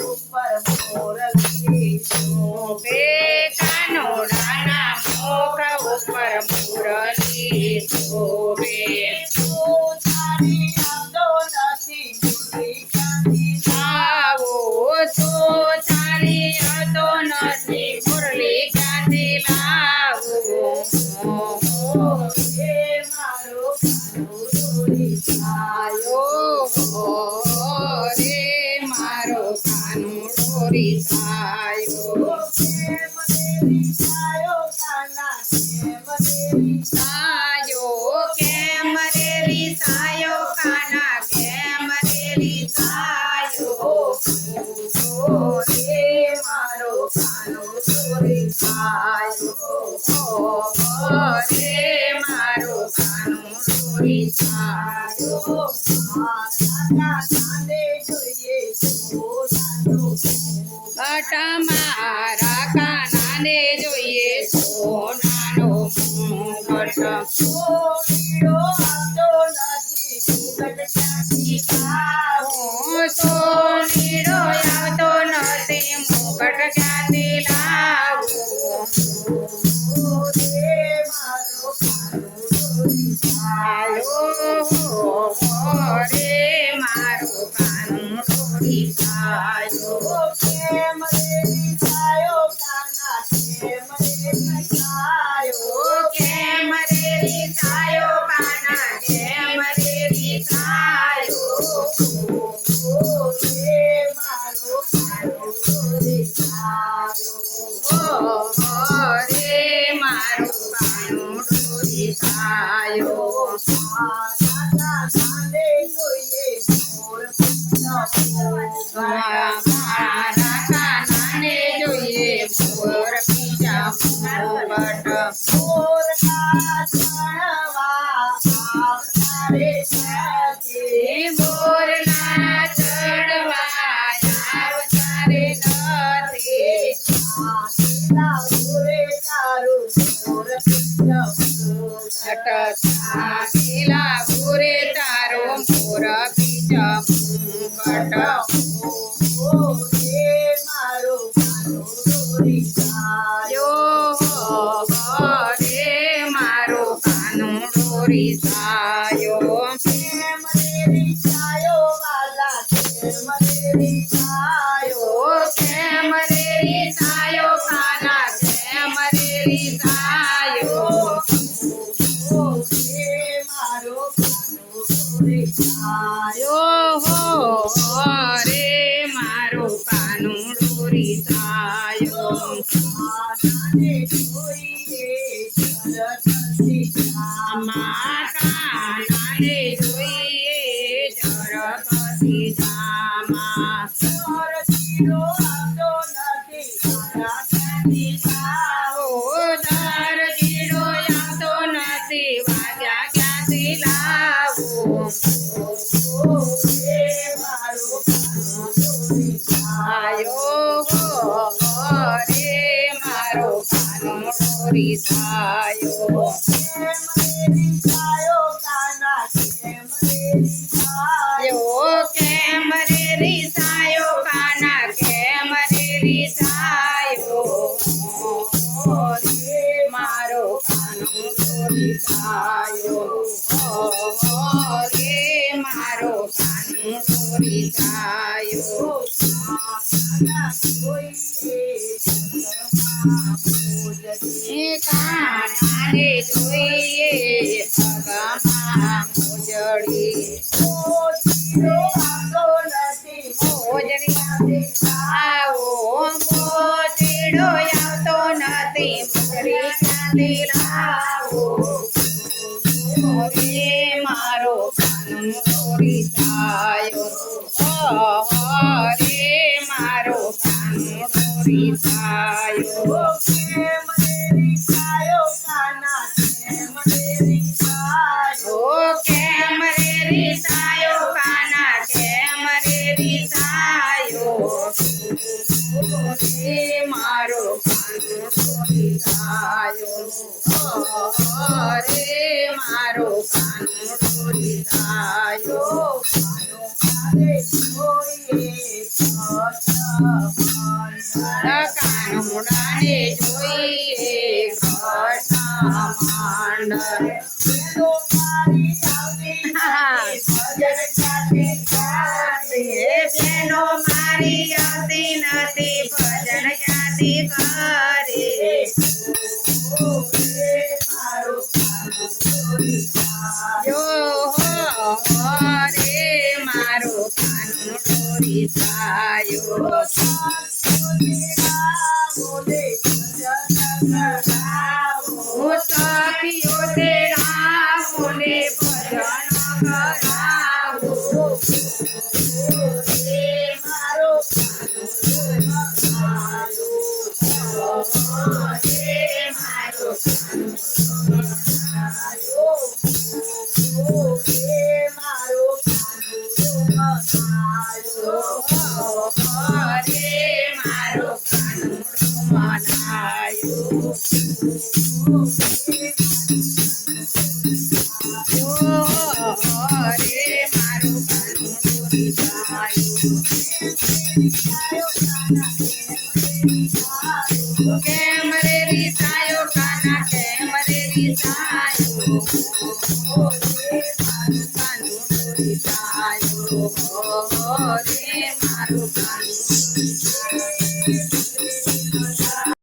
ઉપર મોરલી શોભે કાનોડાના મુખ ઉપર મુરલી શોભે તારી આવતો નથી મુરલી ક્યાંથી લાવો તો ચાલી હતો નથી મુરલી ક્યાંથી લાવું હે મારો કાનો ડોરી આયો રે મારો કાનો ડોરી સાયો કેમ દેવી સાયો કાના કેમ દેવી સાયો કેમ રે રીસાયો કાના કેમ રે રીસાયો હે મારો કાનો ડોરી સાયો રે મારો કાનો ડોરી સાયો મારા કાને જોઈએ સોનાનો બટ મારા કાનાને જોઈએ સોનાનો મુગટ સોનીડો આવતો નથી મુગટ ક્યાંથી લાવો સોનીડો આવતો નથી મુગટ ક્યાંથી લાવું હે મારો કાનો ડોરી આયો રે મારો કાનો ડોરી સાયો કેમ દેવી સાયો કાના કેમ દેવી સાયો કેમ રે રીસાયો કાના કેમ રે રીસાયો હે મારો કાનો ડોરી રે મારો કાનો ડોરી સાયો મારા કાને જોઈએ મોર મારા કાનાને જોઈએ મોર બીજા મુગટ મોર ચણવા આવતારે છે મોરના ચડવા આવતા રે નથી આલા ઉરે તારું મોર પેલા ભૂરે તારો મોર બીજા મુગટ હે મારો કાનો ડોરી યો રે મારો કાનો ડોરી સાયો કેમ દેવી સાયો વાલા કેમ દેવી સાયો કેમ રે રીસાયો કાના કેમ રે રીસાયો હે મારો કાનો ડોરી યો રે મારો કાનો ડોરી સાયો કાનાને જોઈએ જરકતી આમાં કાનાને જોઈએ જરકતી જામાં ચીડો આવતો નથી મારા ક્યાંથી લાવો દરજીડો આવતો નથી વાગ્યા ક્યાંથી લાવું હે મારો કાનો ડોરી આયો રે મારો કાનો ડોરી સાયો કેમ દેવી સાયો કાના કેમ દેવી સાયો કેમ રે રીસાયો કાના કેમ રે રીસાયો હે મારો કાનો ડોરી સાયો રે મારો કાનો ડોરી સાયો કાનાને જોઈએ પગમાં મોજડી મોજડી આવો મોજડો આવતો નથી મોજડી ક્યાંથી લાવો રે મારો કાનો ડોરી સાયો રે મારો કાનો ડોરી સાયો કેમ દેવી સાયો કાના કેમ દેવી સાયો કેમ રે રીસાયો કાના કેમ રે રીસાયો રે મારો કાનો ડોરી સાયો રે મારો કાનો ડોરી સાયો કાનો કાને જોઈએ કાનુડાને જોઈએ કૃષ્ણ મંડળ બેનો મારી આવતી ભજન ક્યાંથી ગાશે? એ બેનો મારી આવતી નથી ભજન ક્યાંથી કરે મારો કાનો ચોરી જાય. જો રે મારો કાનો ડોરી સાયો હું સખીઓ તે રામોને ભજન કરાવું રે મારો કાનુડો મનાયો રે મારો કાનુડો રીઝાયો કે